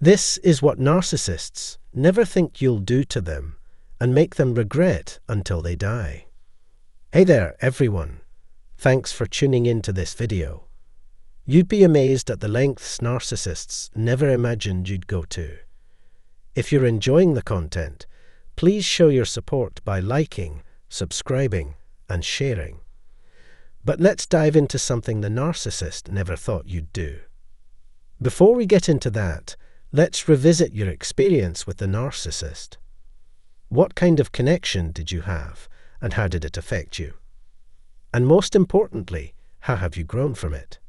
This is what narcissists never think you'll do to them and make them regret until they die. Hey there, everyone. Thanks for tuning in to this video. You'd be amazed at the lengths narcissists never imagined you'd go to. If you're enjoying the content, please show your support by liking, subscribing, and sharing. But let's dive into something the narcissist never thought you'd do. Before we get into that, let's revisit your experience with the narcissist. What kind of connection did you have, and how did it affect you? And most importantly, how have you grown from it?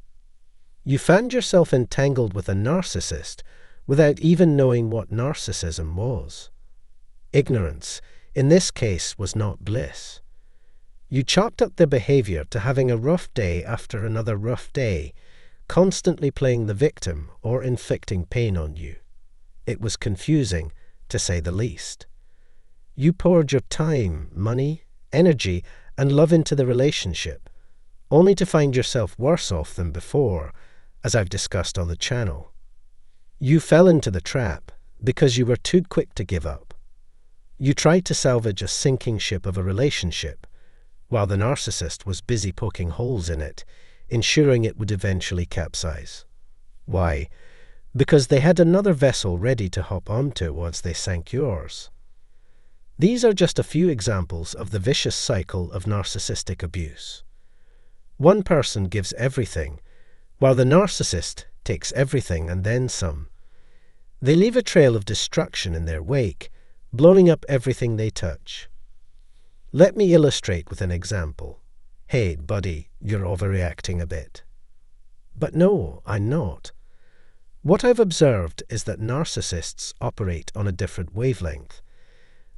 You found yourself entangled with a narcissist without even knowing what narcissism was. Ignorance, in this case, was not bliss. You chalked up their behavior to having a rough day after another rough day, constantly playing the victim or inflicting pain on you. It was confusing, to say the least. You poured your time, money, energy, and love into the relationship, only to find yourself worse off than before, as I've discussed on the channel. You fell into the trap because you were too quick to give up. You tried to salvage a sinking ship of a relationship, while the narcissist was busy poking holes in it, ensuring it would eventually capsize. Why? Because they had another vessel ready to hop onto once they sank yours. These are just a few examples of the vicious cycle of narcissistic abuse. One person gives everything, while the narcissist takes everything and then some. They leave a trail of destruction in their wake, blowing up everything they touch. Let me illustrate with an example. Hey, buddy, you're overreacting a bit. But no, I'm not. What I've observed is that narcissists operate on a different wavelength.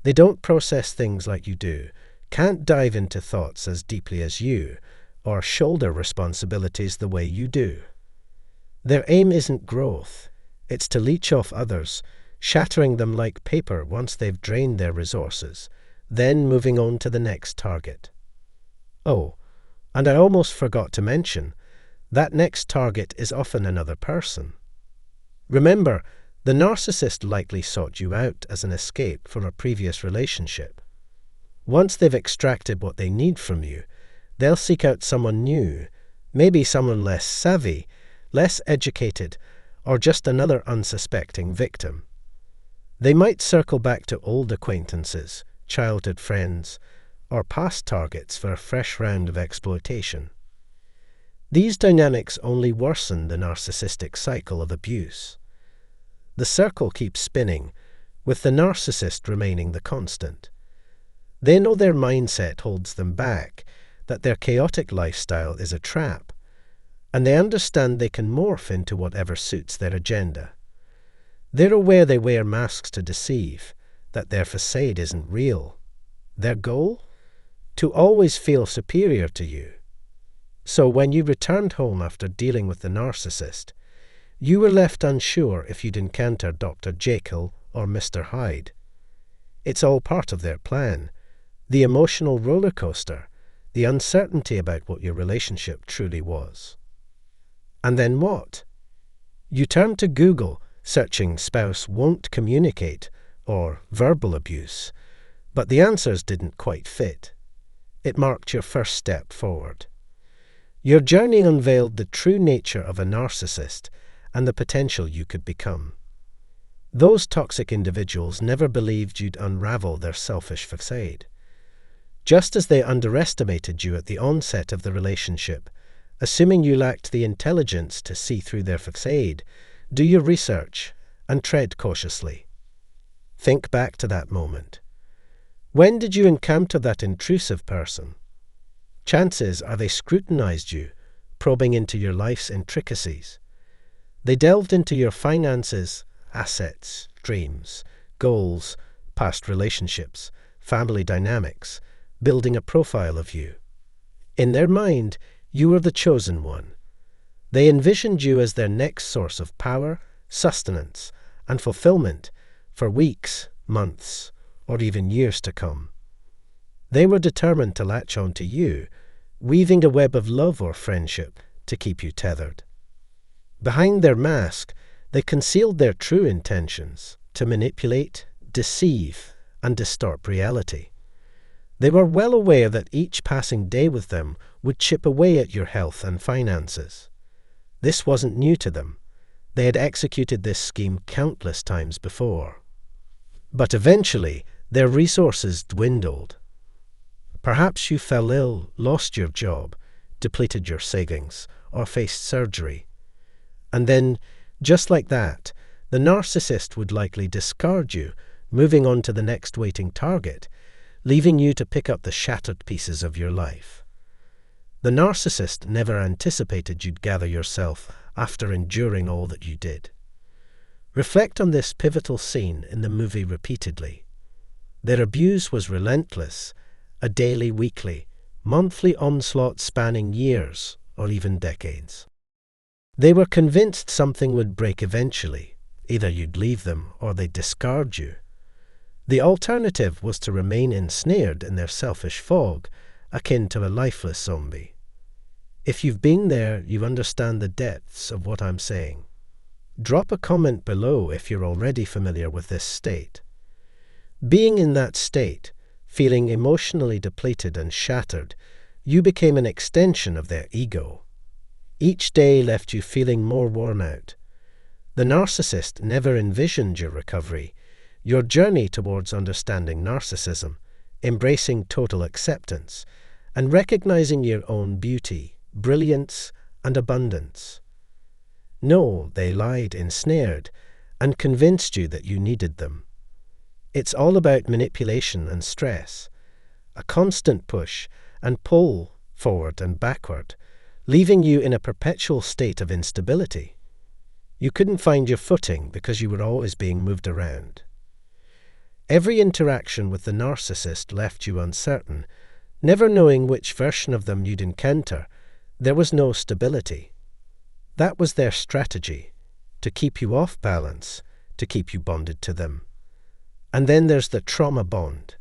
They don't process things like you do, can't dive into thoughts as deeply as you, or shoulder responsibilities the way you do. Their aim isn't growth, it's to leech off others, shattering them like paper once they've drained their resources, then moving on to the next target. Oh, and I almost forgot to mention, that next target is often another person. Remember, the narcissist likely sought you out as an escape from a previous relationship. Once they've extracted what they need from you, they'll seek out someone new, maybe someone less savvy, less educated, or just another unsuspecting victim. They might circle back to old acquaintances, childhood friends, or past targets for a fresh round of exploitation. These dynamics only worsen the narcissistic cycle of abuse. The circle keeps spinning, with the narcissist remaining the constant. They know their mindset holds them back, that their chaotic lifestyle is a trap, and they understand they can morph into whatever suits their agenda. They're aware they wear masks to deceive, that their facade isn't real. Their goal? To always feel superior to you. So when you returned home after dealing with the narcissist, you were left unsure if you'd encounter Dr. Jekyll or Mr. Hyde. It's all part of their plan, the emotional roller coaster, the uncertainty about what your relationship truly was. And then what? You turned to Google, searching "spouse won't communicate" or "verbal abuse," but the answers didn't quite fit. It marked your first step forward. Your journey unveiled the true nature of a narcissist and the potential you could become. Those toxic individuals never believed you'd unravel their selfish facade. Just as they underestimated you at the onset of the relationship, assuming you lacked the intelligence to see through their facade, do your research and tread cautiously. Think back to that moment. When did you encounter that intrusive person? Chances are they scrutinized you, probing into your life's intricacies. They delved into your finances, assets, dreams, goals, past relationships, family dynamics, building a profile of you. In their mind, you were the chosen one. They envisioned you as their next source of power, sustenance, and fulfillment for weeks, months, or even years to come. They were determined to latch on to you, weaving a web of love or friendship to keep you tethered. Behind their mask, They concealed their true intentions to manipulate, deceive, and distort reality. They were well aware that each passing day with them would chip away at your health and finances. This wasn't new to them. They had executed this scheme countless times before. But eventually, their resources dwindled. Perhaps you fell ill, lost your job, depleted your savings, or faced surgery. And then, just like that, the narcissist would likely discard you, moving on to the next waiting target, leaving you to pick up the shattered pieces of your life. The narcissist never anticipated you'd gather yourself after enduring all that you did. Reflect on this pivotal scene in the movie repeatedly. Their abuse was relentless, a daily, weekly, monthly onslaught spanning years or even decades. They were convinced something would break eventually. Either you'd leave them or they'd discard you. The alternative was to remain ensnared in their selfish fog, akin to a lifeless zombie. If you've been there, you understand the depths of what I'm saying. Drop a comment below if you're already familiar with this state. Being in that state, feeling emotionally depleted and shattered, you became an extension of their ego. Each day left you feeling more worn out. The narcissist never envisioned your recovery, your journey towards understanding narcissism, embracing total acceptance, and recognizing your own beauty, brilliance, and abundance. No, they lied, ensnared, and convinced you that you needed them. It's all about manipulation and stress, a constant push and pull forward and backward, leaving you in a perpetual state of instability. You couldn't find your footing because you were always being moved around. Every interaction with the narcissist left you uncertain, never knowing which version of them you'd encounter. There was no stability. That was their strategy, to keep you off balance, to keep you bonded to them. And then there's the trauma bond,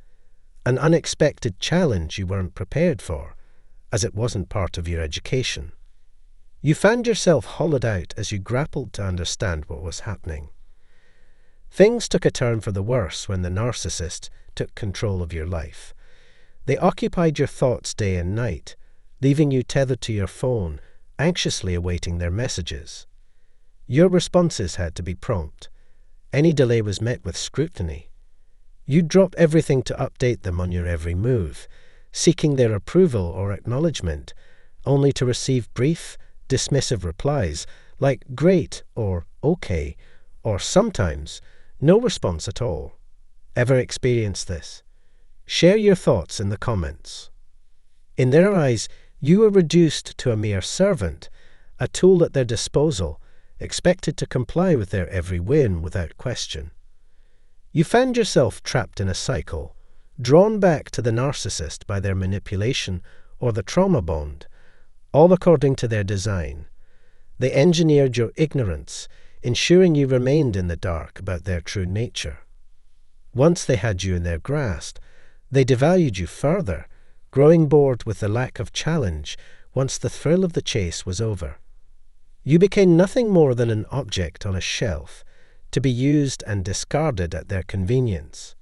an unexpected challenge you weren't prepared for, as it wasn't part of your education. You found yourself hollowed out as you grappled to understand what was happening. Things took a turn for the worse when the narcissist took control of your life. They occupied your thoughts day and night, leaving you tethered to your phone, anxiously awaiting their messages. Your responses had to be prompt. Any delay was met with scrutiny. You'd drop everything to update them on your every move, seeking their approval or acknowledgement, only to receive brief, dismissive replies like great or okay, or sometimes no response at all. Ever experienced this? Share your thoughts in the comments. In their eyes, you were reduced to a mere servant, a tool at their disposal, expected to comply with their every whim without question. You found yourself trapped in a cycle, drawn back to the narcissist by their manipulation or the trauma bond, all according to their design. They engineered your ignorance, ensuring you remained in the dark about their true nature. Once they had you in their grasp, they devalued you further, growing bored with the lack of challenge once the thrill of the chase was over. You became nothing more than an object on a shelf, to be used and discarded at their convenience.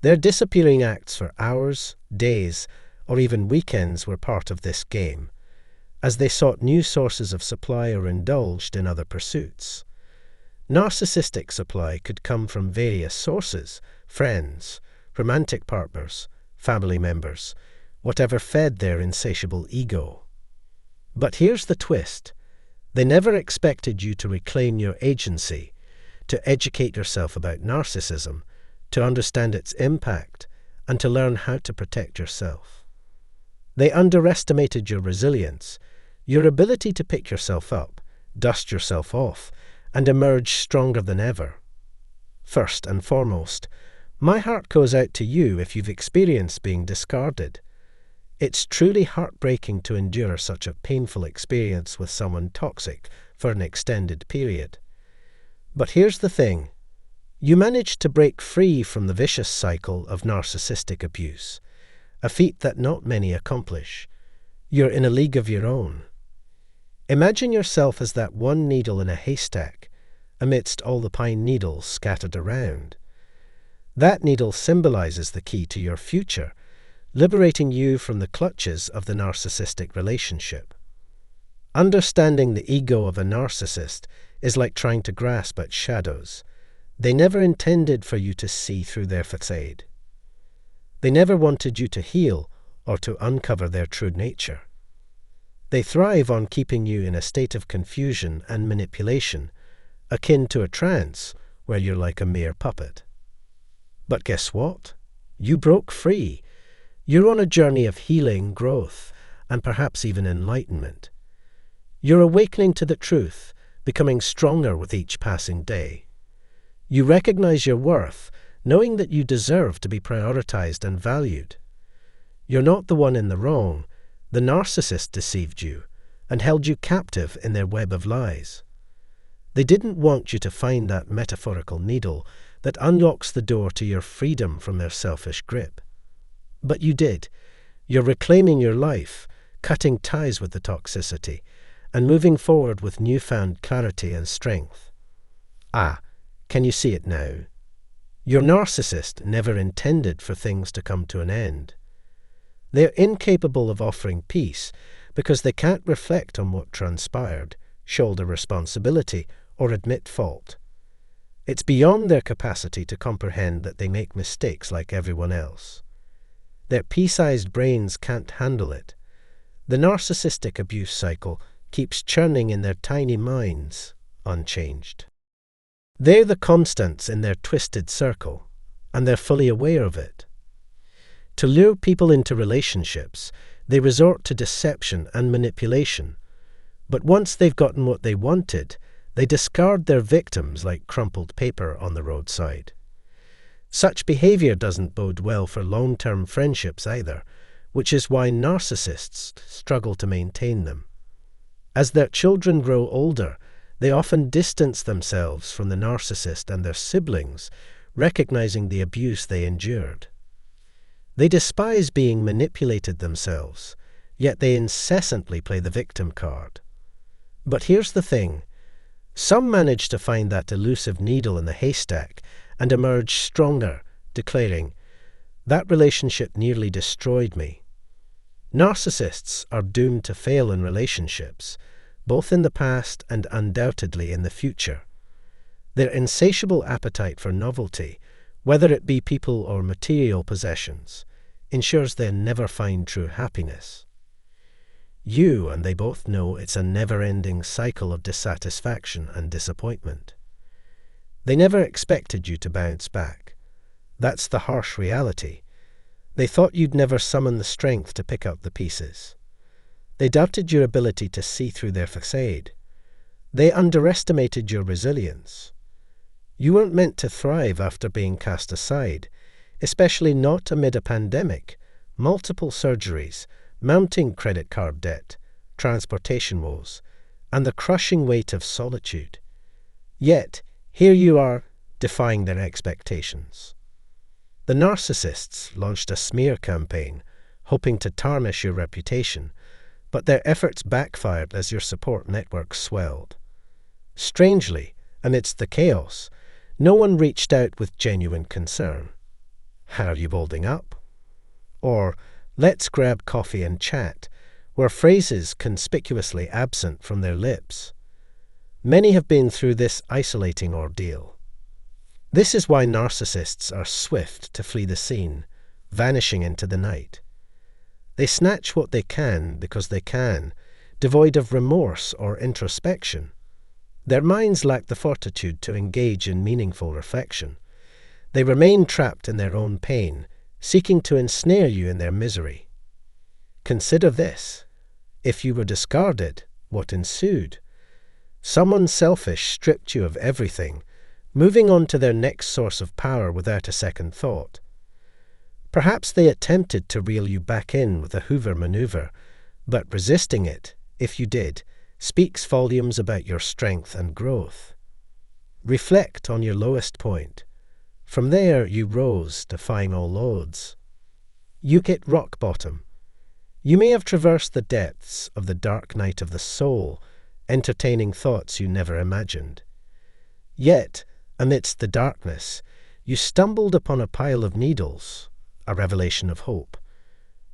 Their disappearing acts for hours, days, or even weekends were part of this game, as they sought new sources of supply or indulged in other pursuits. Narcissistic supply could come from various sources: friends, romantic partners, family members, whatever fed their insatiable ego. But here's the twist. They never expected you to reclaim your agency, to educate yourself about narcissism, to understand its impact, and to learn how to protect yourself. They underestimated your resilience, your ability to pick yourself up, dust yourself off, and emerge stronger than ever. First and foremost, my heart goes out to you if you've experienced being discarded. It's truly heartbreaking to endure such a painful experience with someone toxic for an extended period. But here's the thing. You managed to break free from the vicious cycle of narcissistic abuse, a feat that not many accomplish. You're in a league of your own. Imagine yourself as that one needle in a haystack, amidst all the pine needles scattered around. That needle symbolizes the key to your future, liberating you from the clutches of the narcissistic relationship. Understanding the ego of a narcissist is like trying to grasp at shadows. They never intended for you to see through their facade. They never wanted you to heal or to uncover their true nature. They thrive on keeping you in a state of confusion and manipulation, akin to a trance where you're like a mere puppet. But guess what? You broke free. You're on a journey of healing, growth, and perhaps even enlightenment. You're awakening to the truth, becoming stronger with each passing day. You recognize your worth, knowing that you deserve to be prioritized and valued. You're not the one in the wrong. The narcissist deceived you and held you captive in their web of lies. They didn't want you to find that metaphorical needle that unlocks the door to your freedom from their selfish grip. But you did. You're reclaiming your life, cutting ties with the toxicity, and moving forward with newfound clarity and strength. Ah, can you see it now? Your narcissist never intended for things to come to an end. They're incapable of offering peace because they can't reflect on what transpired, shoulder responsibility, or admit fault. It's beyond their capacity to comprehend that they make mistakes like everyone else. Their pea-sized brains can't handle it. The narcissistic abuse cycle keeps churning in their tiny minds, unchanged. They're the constants in their twisted circle, and they're fully aware of it. To lure people into relationships, they resort to deception and manipulation. But once they've gotten what they wanted, they discard their victims like crumpled paper on the roadside. Such behavior doesn't bode well for long-term friendships either, which is why narcissists struggle to maintain them. As their children grow older, they often distance themselves from the narcissist and their siblings, recognizing the abuse they endured. They despise being manipulated themselves, yet they incessantly play the victim card. But here's the thing. Some manage to find that elusive needle in the haystack and emerge stronger, declaring, "That relationship nearly destroyed me." Narcissists are doomed to fail in relationships, both in the past and undoubtedly in the future. Their insatiable appetite for novelty, whether it be people or material possessions, ensures they never find true happiness. You and they both know it's a never-ending cycle of dissatisfaction and disappointment. They never expected you to bounce back. That's the harsh reality. They thought you'd never summon the strength to pick up the pieces. They doubted your ability to see through their facade. They underestimated your resilience. You weren't meant to thrive after being cast aside, especially not amid a pandemic, multiple surgeries, mounting credit card debt, transportation woes, and the crushing weight of solitude. Yet, here you are, defying their expectations. The narcissists launched a smear campaign, hoping to tarnish your reputation, but their efforts backfired as your support network swelled. Strangely, amidst the chaos, no one reached out with genuine concern. "How are you holding up?" Or, "Let's grab coffee and chat," were phrases conspicuously absent from their lips. Many have been through this isolating ordeal. This is why narcissists are swift to flee the scene, vanishing into the night. They snatch what they can because they can, devoid of remorse or introspection. Their minds lack the fortitude to engage in meaningful reflection. They remain trapped in their own pain, seeking to ensnare you in their misery. Consider this. If you were discarded, what ensued? Someone selfish stripped you of everything, moving on to their next source of power without a second thought. Perhaps they attempted to reel you back in with a Hoover maneuver, but resisting it, if you did, speaks volumes about your strength and growth. Reflect on your lowest point. From there you rose, defying all odds. You hit rock bottom. You may have traversed the depths of the dark night of the soul, entertaining thoughts you never imagined. Yet, amidst the darkness, you stumbled upon a pile of needles, a revelation of hope.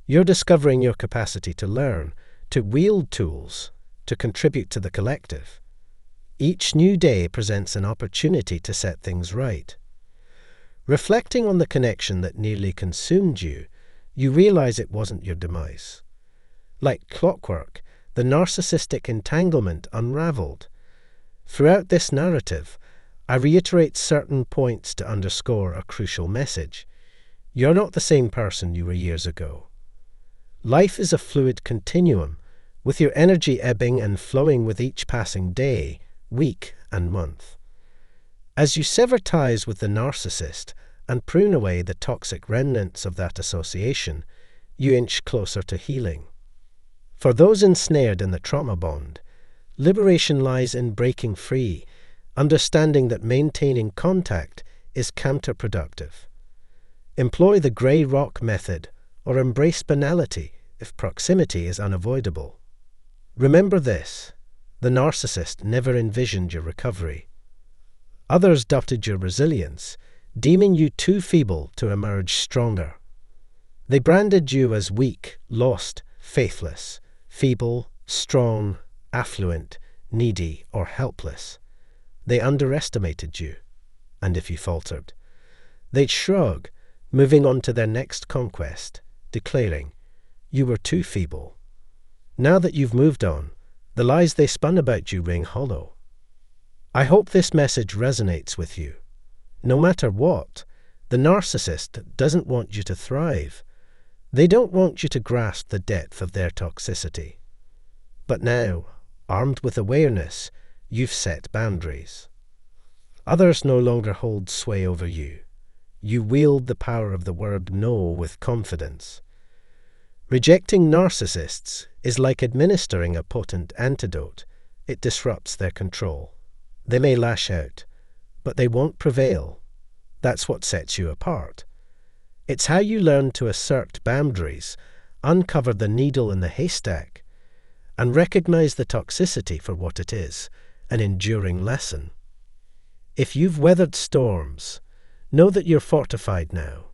You're discovering your capacity to learn, to wield tools, to contribute to the collective. Each new day presents an opportunity to set things right. Reflecting on the connection that nearly consumed you, you realize it wasn't your demise. Like clockwork, the narcissistic entanglement unraveled. Throughout this narrative, I reiterate certain points to underscore a crucial message. You're not the same person you were years ago. Life is a fluid continuum, with your energy ebbing and flowing with each passing day, week, and month. As you sever ties with the narcissist and prune away the toxic remnants of that association, you inch closer to healing. For those ensnared in the trauma bond, liberation lies in breaking free, understanding that maintaining contact is counterproductive. Employ the grey rock method or embrace banality if proximity is unavoidable. Remember this: the narcissist never envisioned your recovery. Others doubted your resilience, deeming you too feeble to emerge stronger. They branded you as weak, lost, faithless, feeble, strong, affluent, needy, or helpless. They underestimated you, and if you faltered, they'd shrug, moving on to their next conquest, declaring, "You were too feeble." Now that you've moved on, the lies they spun about you ring hollow. I hope this message resonates with you. No matter what, the narcissist doesn't want you to thrive. They don't want you to grasp the depth of their toxicity. But now, armed with awareness, you've set boundaries. Others no longer hold sway over you. You wield the power of the word no with confidence. Rejecting narcissists is like administering a potent antidote. It disrupts their control. They may lash out, but they won't prevail. That's what sets you apart. It's how you learn to assert boundaries, uncover the needle in the haystack, and recognize the toxicity for what it is, an enduring lesson. If you've weathered storms, know that you're fortified now.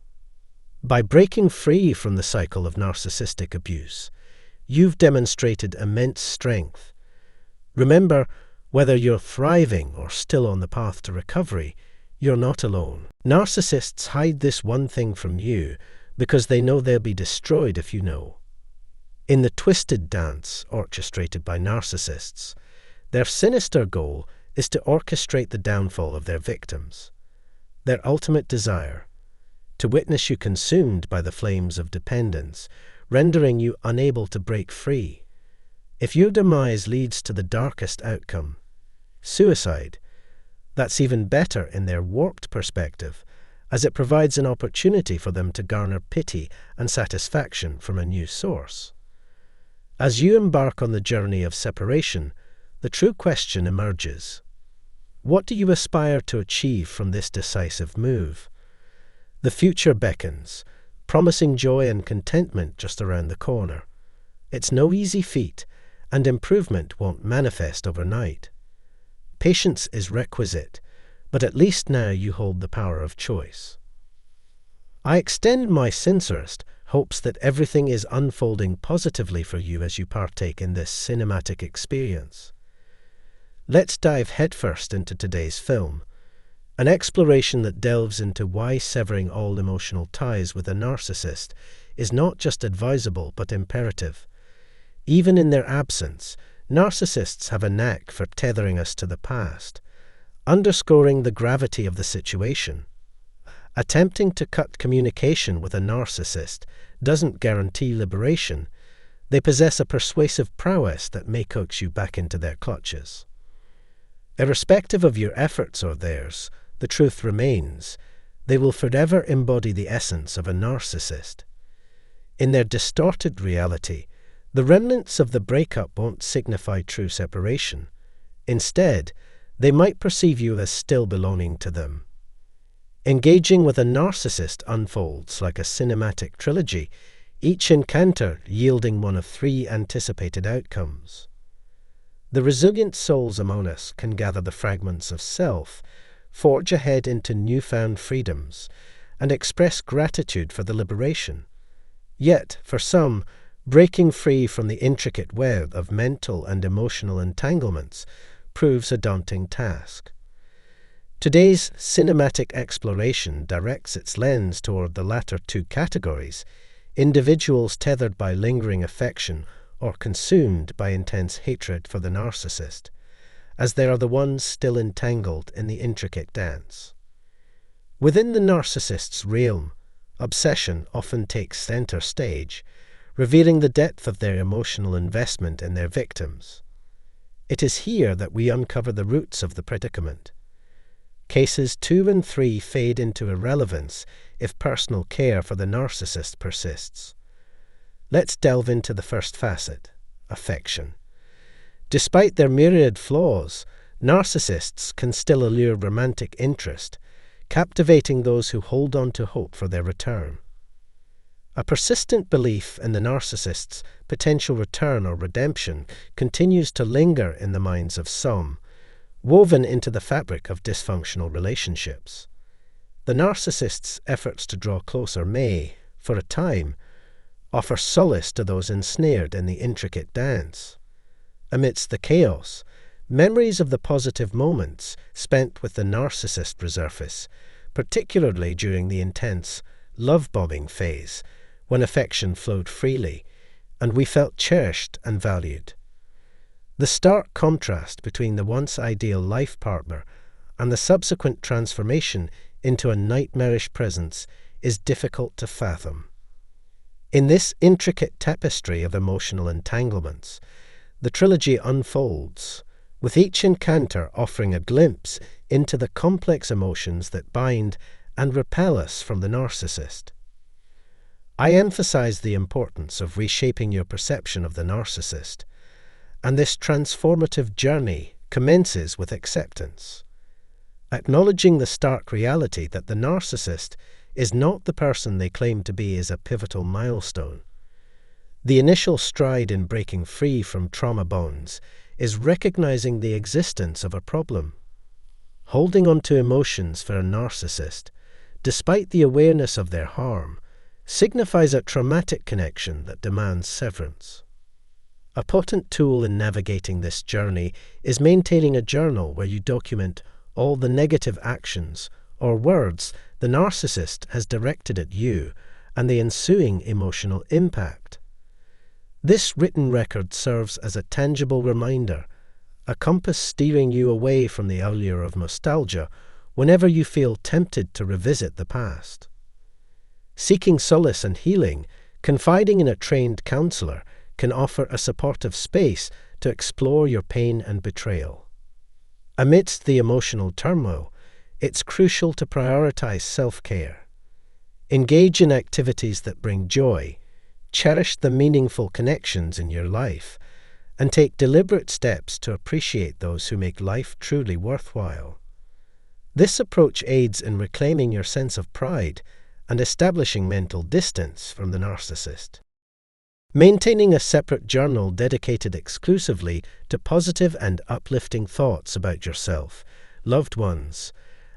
By breaking free from the cycle of narcissistic abuse, you've demonstrated immense strength. Remember, whether you're thriving or still on the path to recovery, you're not alone. Narcissists hide this one thing from you because they know they'll be destroyed if you know. In the twisted dance orchestrated by narcissists, their sinister goal is to orchestrate the downfall of their victims. Their ultimate desire: to witness you consumed by the flames of dependence, rendering you unable to break free. If your demise leads to the darkest outcome, suicide, that's even better in their warped perspective, as it provides an opportunity for them to garner pity and satisfaction from a new source. As you embark on the journey of separation, the true question emerges. What do you aspire to achieve from this decisive move? The future beckons, promising joy and contentment just around the corner. It's no easy feat, and improvement won't manifest overnight. Patience is requisite, but at least now you hold the power of choice. I extend my sincerest hopes that everything is unfolding positively for you as you partake in this cinematic experience. Let's dive headfirst into today's film, an exploration that delves into why severing all emotional ties with a narcissist is not just advisable but imperative. Even in their absence, narcissists have a knack for tethering us to the past, underscoring the gravity of the situation. Attempting to cut communication with a narcissist doesn't guarantee liberation. They possess a persuasive prowess that may coax you back into their clutches. Irrespective of your efforts or theirs, the truth remains: they will forever embody the essence of a narcissist. In their distorted reality, the remnants of the breakup won't signify true separation. Instead, they might perceive you as still belonging to them. Engaging with a narcissist unfolds like a cinematic trilogy, each encounter yielding one of 3 anticipated outcomes. The resilient souls among us can gather the fragments of self, forge ahead into newfound freedoms, and express gratitude for the liberation. Yet, for some, breaking free from the intricate web of mental and emotional entanglements proves a daunting task. Today's cinematic exploration directs its lens toward the latter two categories, individuals tethered by lingering affection or consumed by intense hatred for the narcissist, as they are the ones still entangled in the intricate dance. Within the narcissist's realm, obsession often takes center stage, revealing the depth of their emotional investment in their victims. It is here that we uncover the roots of the predicament. Cases 2 and 3 fade into irrelevance if personal care for the narcissist persists. Let's delve into the first facet, affection. Despite their myriad flaws, narcissists can still allure romantic interest, captivating those who hold on to hope for their return. A persistent belief in the narcissist's potential return or redemption continues to linger in the minds of some, woven into the fabric of dysfunctional relationships. The narcissist's efforts to draw closer may, for a time, offer solace to those ensnared in the intricate dance. Amidst the chaos, memories of the positive moments spent with the narcissist resurface, particularly during the intense love-bombing phase, when affection flowed freely, and we felt cherished and valued. The stark contrast between the once ideal life partner and the subsequent transformation into a nightmarish presence is difficult to fathom. In this intricate tapestry of emotional entanglements, the trilogy unfolds, with each encounter offering a glimpse into the complex emotions that bind and repel us from the narcissist. I emphasize the importance of reshaping your perception of the narcissist, and this transformative journey commences with acceptance. Acknowledging the stark reality that the narcissist is not the person they claim to be is a pivotal milestone. The initial stride in breaking free from trauma bonds is recognizing the existence of a problem. Holding on to emotions for a narcissist, despite the awareness of their harm, signifies a traumatic connection that demands severance. A potent tool in navigating this journey is maintaining a journal where you document all the negative actions or words the narcissist has directed at you and the ensuing emotional impact. This written record serves as a tangible reminder, a compass steering you away from the allure of nostalgia whenever you feel tempted to revisit the past. Seeking solace and healing, confiding in a trained counselor can offer a supportive space to explore your pain and betrayal. Amidst the emotional turmoil, it's crucial to prioritize self-care. Engage in activities that bring joy, cherish the meaningful connections in your life, and take deliberate steps to appreciate those who make life truly worthwhile. This approach aids in reclaiming your sense of pride and establishing mental distance from the narcissist. Maintaining a separate journal dedicated exclusively to positive and uplifting thoughts about yourself, loved ones,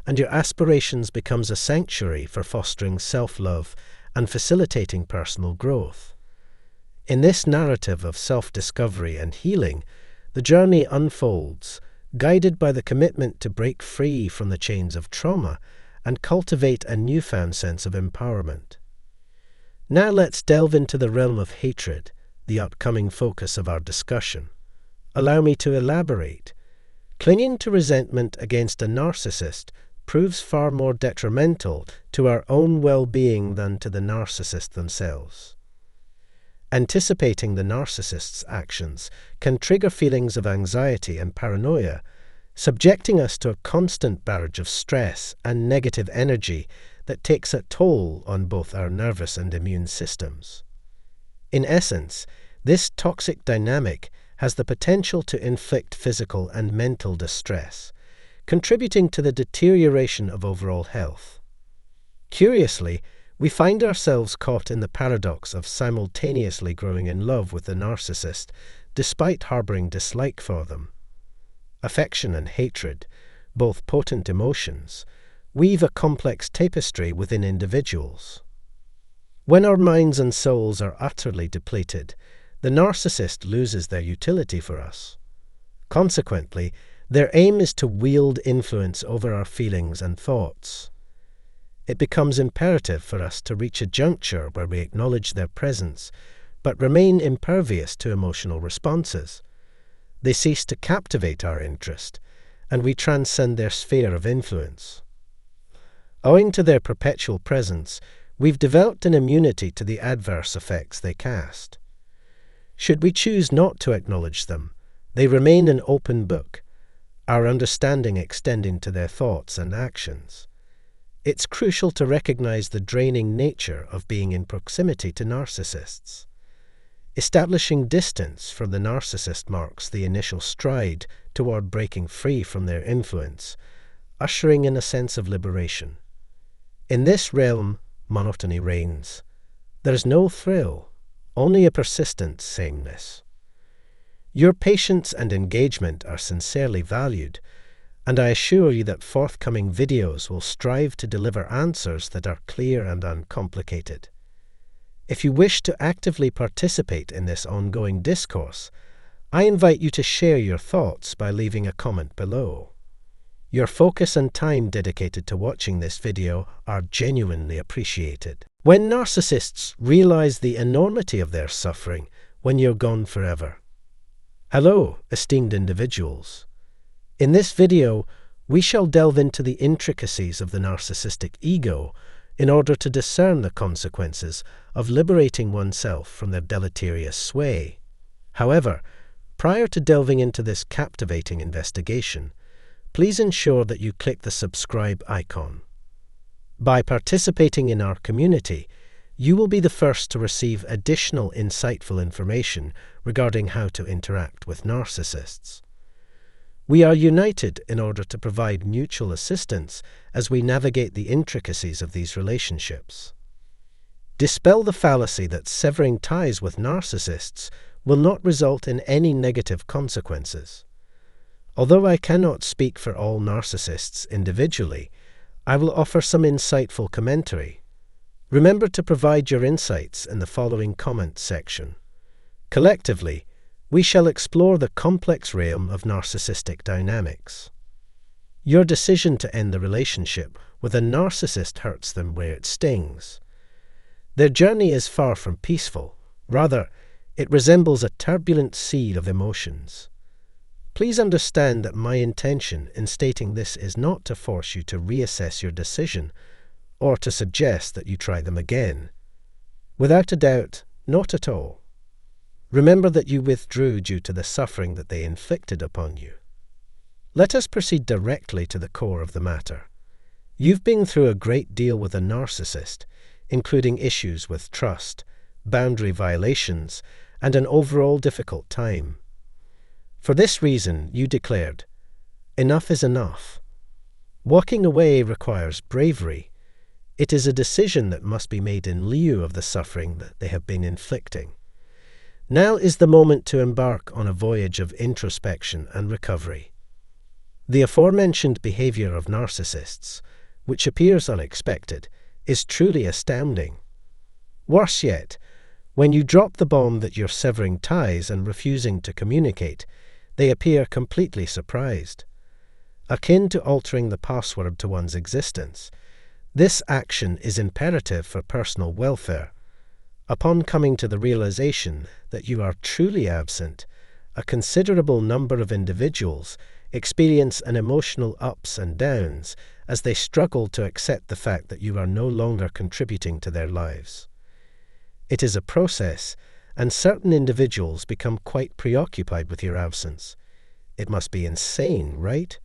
and your aspirations becomes a sanctuary for fostering self-love and facilitating personal growth. In this narrative of self-discovery and healing, the journey unfolds, guided by the commitment to break free from the chains of trauma and cultivate a newfound sense of empowerment. Now let's delve into the realm of hatred, the upcoming focus of our discussion. Allow me to elaborate. Clinging to resentment against a narcissist proves far more detrimental to our own well-being than to the narcissist themselves. Anticipating the narcissist's actions can trigger feelings of anxiety and paranoia, subjecting us to a constant barrage of stress and negative energy that takes a toll on both our nervous and immune systems. In essence, this toxic dynamic has the potential to inflict physical and mental distress, contributing to the deterioration of overall health. Curiously, we find ourselves caught in the paradox of simultaneously growing in love with the narcissist despite harboring dislike for them. Affection and hatred, both potent emotions, weave a complex tapestry within individuals. When our minds and souls are utterly depleted, the narcissist loses their utility for us. Consequently, their aim is to wield influence over our feelings and thoughts. It becomes imperative for us to reach a juncture where we acknowledge their presence, but remain impervious to emotional responses. They cease to captivate our interest, and we transcend their sphere of influence. Owing to their perpetual presence, we've developed an immunity to the adverse effects they cast. Should we choose not to acknowledge them, they remain an open book, our understanding extending to their thoughts and actions. It's crucial to recognize the draining nature of being in proximity to narcissists. Establishing distance from the narcissist marks the initial stride toward breaking free from their influence, ushering in a sense of liberation. In this realm, monotony reigns. There is no thrill, only a persistent sameness. Your patience and engagement are sincerely valued, and I assure you that forthcoming videos will strive to deliver answers that are clear and uncomplicated. If you wish to actively participate in this ongoing discourse, I invite you to share your thoughts by leaving a comment below. Your focus and time dedicated to watching this video are genuinely appreciated. When narcissists realize the enormity of their suffering when you're gone forever. Hello, esteemed individuals. In this video, we shall delve into the intricacies of the narcissistic ego in order to discern the consequences of liberating oneself from their deleterious sway. However, prior to delving into this captivating investigation, please ensure that you click the subscribe icon. By participating in our community, you will be the first to receive additional insightful information regarding how to interact with narcissists. We are united in order to provide mutual assistance as we navigate the intricacies of these relationships. Dispel the fallacy that severing ties with narcissists will not result in any negative consequences. Although I cannot speak for all narcissists individually, I will offer some insightful commentary. Remember to provide your insights in the following comment section. Collectively, we shall explore the complex realm of narcissistic dynamics. Your decision to end the relationship with a narcissist hurts them where it stings. Their journey is far from peaceful. Rather, it resembles a turbulent sea of emotions. Please understand that my intention in stating this is not to force you to reassess your decision or to suggest that you try them again. Without a doubt, not at all. Remember that you withdrew due to the suffering that they inflicted upon you. Let us proceed directly to the core of the matter. You've been through a great deal with a narcissist, including issues with trust, boundary violations, and an overall difficult time. For this reason, you declared, "Enough is enough." Walking away requires bravery. It is a decision that must be made in lieu of the suffering that they have been inflicting. Now is the moment to embark on a voyage of introspection and recovery. The aforementioned behavior of narcissists, which appears unexpected, is truly astounding. Worse yet, when you drop the bomb that you're severing ties and refusing to communicate, they appear completely surprised. Akin to altering the password to one's existence, this action is imperative for personal welfare. Upon coming to the realization that you are truly absent, a considerable number of individuals experience an emotional ups and downs as they struggle to accept the fact that you are no longer contributing to their lives. It is a process, and certain individuals become quite preoccupied with your absence. It must be insane, right?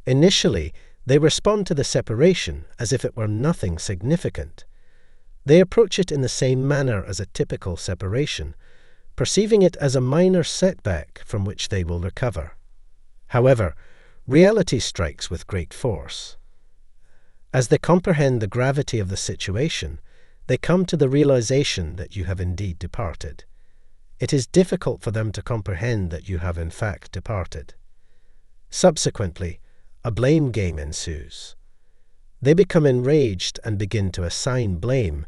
Initially, they respond to the separation as if it were nothing significant. They approach it in the same manner as a typical separation, perceiving it as a minor setback from which they will recover. However, reality strikes with great force. As they comprehend the gravity of the situation, they come to the realization that you have indeed departed. it is difficult for them to comprehend that you have in fact departed. Subsequently, a blame game ensues. They become enraged and begin to assign blame,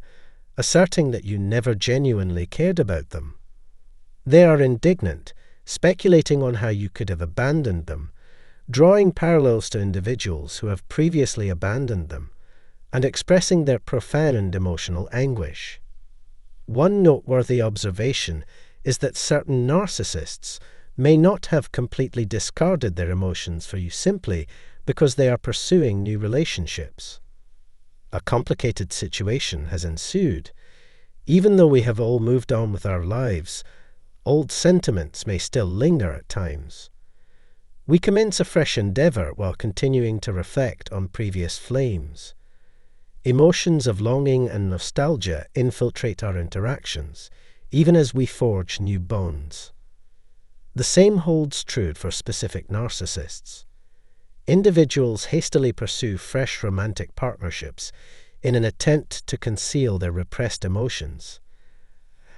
asserting that you never genuinely cared about them. They are indignant, speculating on how you could have abandoned them, drawing parallels to individuals who have previously abandoned them, and expressing their profound emotional anguish. One noteworthy observation is that certain narcissists may not have completely discarded their emotions for you simply because they are pursuing new relationships. A complicated situation has ensued. Even though we have all moved on with our lives, old sentiments may still linger at times. We commence a fresh endeavor while continuing to reflect on previous flames. Emotions of longing and nostalgia infiltrate our interactions, even as we forge new bonds. The same holds true for specific narcissists. Individuals hastily pursue fresh romantic partnerships in an attempt to conceal their repressed emotions.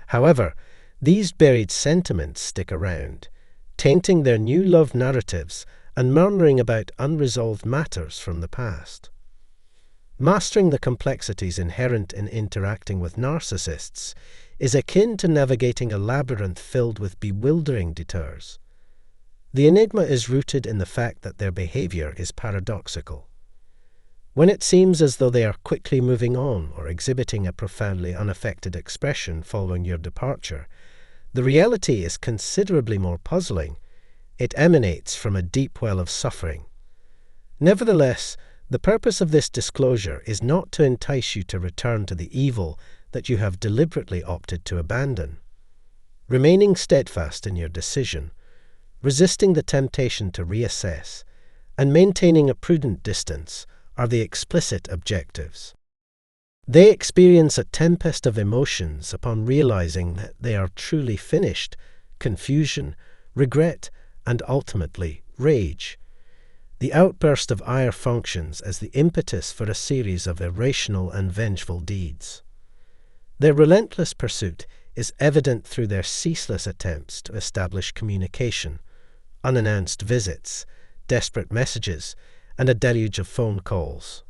However, these buried sentiments stick around, tainting their new love narratives and murmuring about unresolved matters from the past. Mastering the complexities inherent in interacting with narcissists is akin to navigating a labyrinth filled with bewildering detours. The enigma is rooted in the fact that their behavior is paradoxical. When it seems as though they are quickly moving on or exhibiting a profoundly unaffected expression following your departure, the reality is considerably more puzzling. It emanates from a deep well of suffering. Nevertheless, the purpose of this disclosure is not to entice you to return to the evil that you have deliberately opted to abandon. Remaining steadfast in your decision, resisting the temptation to reassess, and maintaining a prudent distance are the explicit objectives. They experience a tempest of emotions upon realizing that they are truly finished: confusion, regret, and ultimately rage. The outburst of ire functions as the impetus for a series of irrational and vengeful deeds. Their relentless pursuit is evident through their ceaseless attempts to establish communication, unannounced visits, desperate messages, and a deluge of phone calls.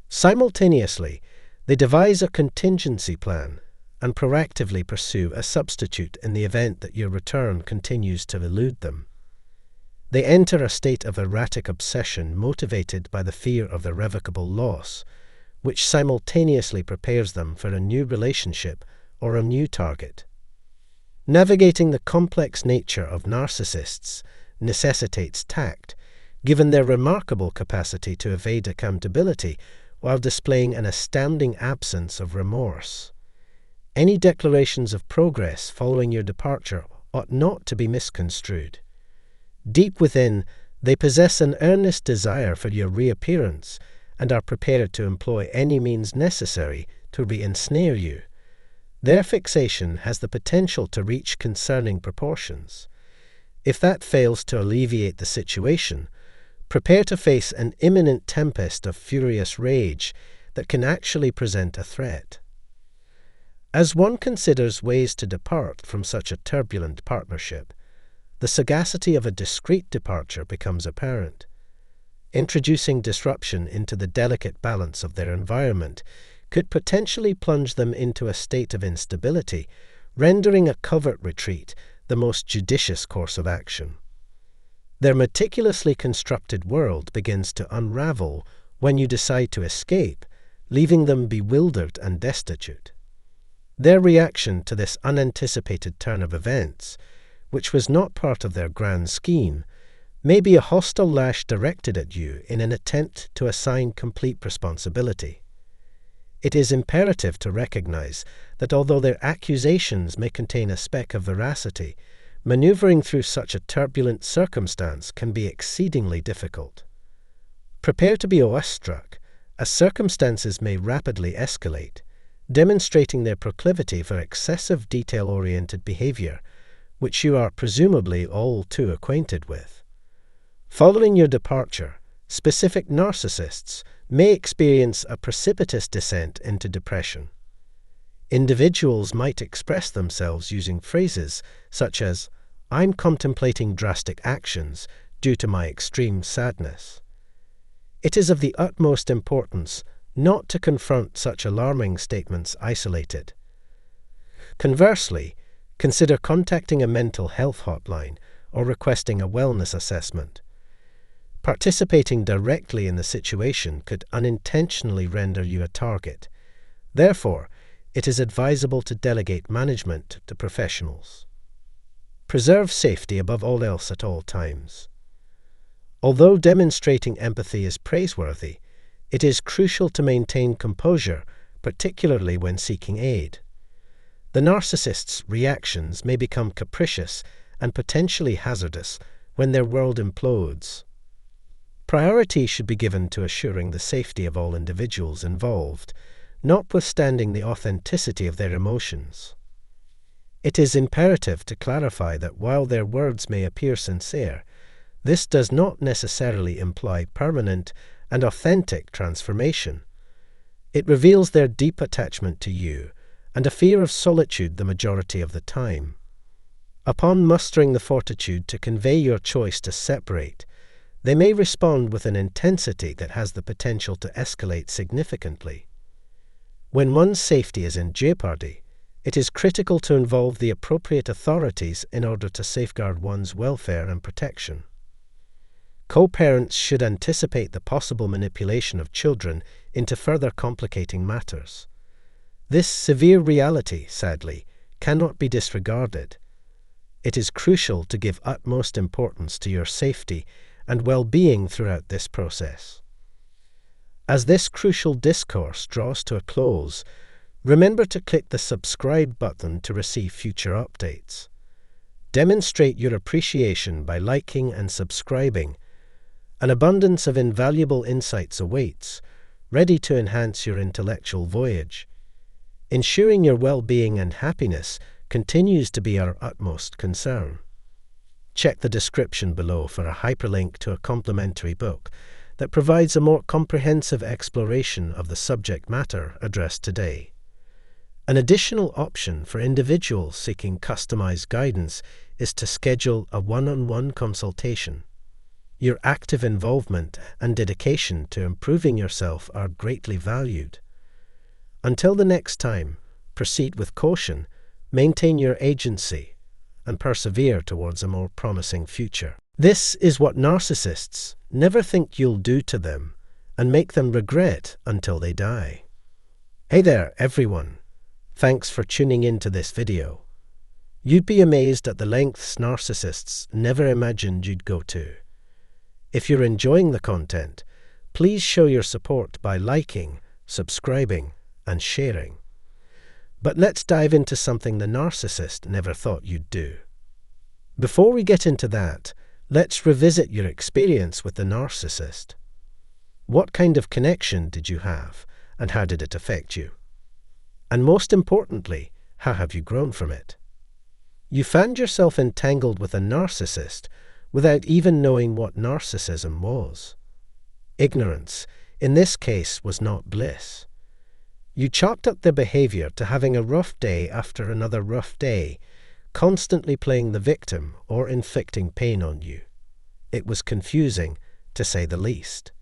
Simultaneously, they devise a contingency plan and proactively pursue a substitute in the event that your return continues to elude them. They enter a state of erratic obsession motivated by the fear of irrevocable loss, which simultaneously prepares them for a new relationship or a new target. Navigating the complex nature of narcissists necessitates tact, given their remarkable capacity to evade accountability while displaying an astounding absence of remorse. Any declarations of progress following your departure ought not to be misconstrued. Deep within, they possess an earnest desire for your reappearance and are prepared to employ any means necessary to re-ensnare you. Their fixation has the potential to reach concerning proportions. If that fails to alleviate the situation, prepare to face an imminent tempest of furious rage that can actually present a threat. As one considers ways to depart from such a turbulent partnership, the sagacity of a discreet departure becomes apparent. Introducing disruption into the delicate balance of their environment could potentially plunge them into a state of instability, rendering a covert retreat the most judicious course of action. Their meticulously constructed world begins to unravel when you decide to escape, leaving them bewildered and destitute. Their reaction to this unanticipated turn of events, which was not part of their grand scheme, may be a hostile lash directed at you in an attempt to assign complete responsibility. It is imperative to recognize that although their accusations may contain a speck of veracity, maneuvering through such a turbulent circumstance can be exceedingly difficult. Prepare to be awestruck, as circumstances may rapidly escalate, demonstrating their proclivity for excessive detail-oriented behavior, which you are presumably all too acquainted with. Following your departure, specific narcissists may experience a precipitous descent into depression. Individuals might express themselves using phrases such as, "I'm contemplating drastic actions due to my extreme sadness." It is of the utmost importance not to confront such alarming statements isolated. Conversely, consider contacting a mental health hotline or requesting a wellness assessment. Participating directly in the situation could unintentionally render you a target. Therefore, it is advisable to delegate management to professionals. Preserve safety above all else at all times. Although demonstrating empathy is praiseworthy, it is crucial to maintain composure, particularly when seeking aid. The narcissist's reactions may become capricious and potentially hazardous when their world implodes. Priority should be given to assuring the safety of all individuals involved, notwithstanding the authenticity of their emotions. It is imperative to clarify that while their words may appear sincere, this does not necessarily imply permanent and authentic transformation. It reveals their deep attachment to you and a fear of solitude the majority of the time. Upon mustering the fortitude to convey your choice to separate, they may respond with an intensity that has the potential to escalate significantly. When one's safety is in jeopardy, it is critical to involve the appropriate authorities in order to safeguard one's welfare and protection. Co-parents should anticipate the possible manipulation of children into further complicating matters. This severe reality, sadly, cannot be disregarded. It is crucial to give utmost importance to your safety and well-being throughout this process. As this crucial discourse draws to a close, remember to click the subscribe button to receive future updates. Demonstrate your appreciation by liking and subscribing. An abundance of invaluable insights awaits, ready to enhance your intellectual voyage. Ensuring your well-being and happiness continues to be our utmost concern. Check the description below for a hyperlink to a complimentary book that provides a more comprehensive exploration of the subject matter addressed today. An additional option for individuals seeking customized guidance is to schedule a one-on-one consultation. Your active involvement and dedication to improving yourself are greatly valued. Until the next time, proceed with caution, maintain your agency, and persevere towards a more promising future. This is what narcissists never think you'll do to them and make them regret until they die. Hey there, everyone. Thanks for tuning in to this video. You'd be amazed at the lengths narcissists never imagined you'd go to. If you're enjoying the content, please show your support by liking, subscribing, and sharing. But let's dive into something the narcissist never thought you'd do. Before we get into that, let's revisit your experience with the narcissist. What kind of connection did you have, and how did it affect you? And most importantly, how have you grown from it? You found yourself entangled with a narcissist without even knowing what narcissism was. Ignorance, in this case, was not bliss. You chalked up their behavior to having a rough day after another rough day, constantly playing the victim or inflicting pain on you. It was confusing, to say the least.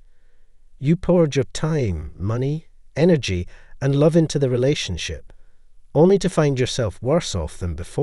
You poured your time, money, energy, and love into the relationship, only to find yourself worse off than before.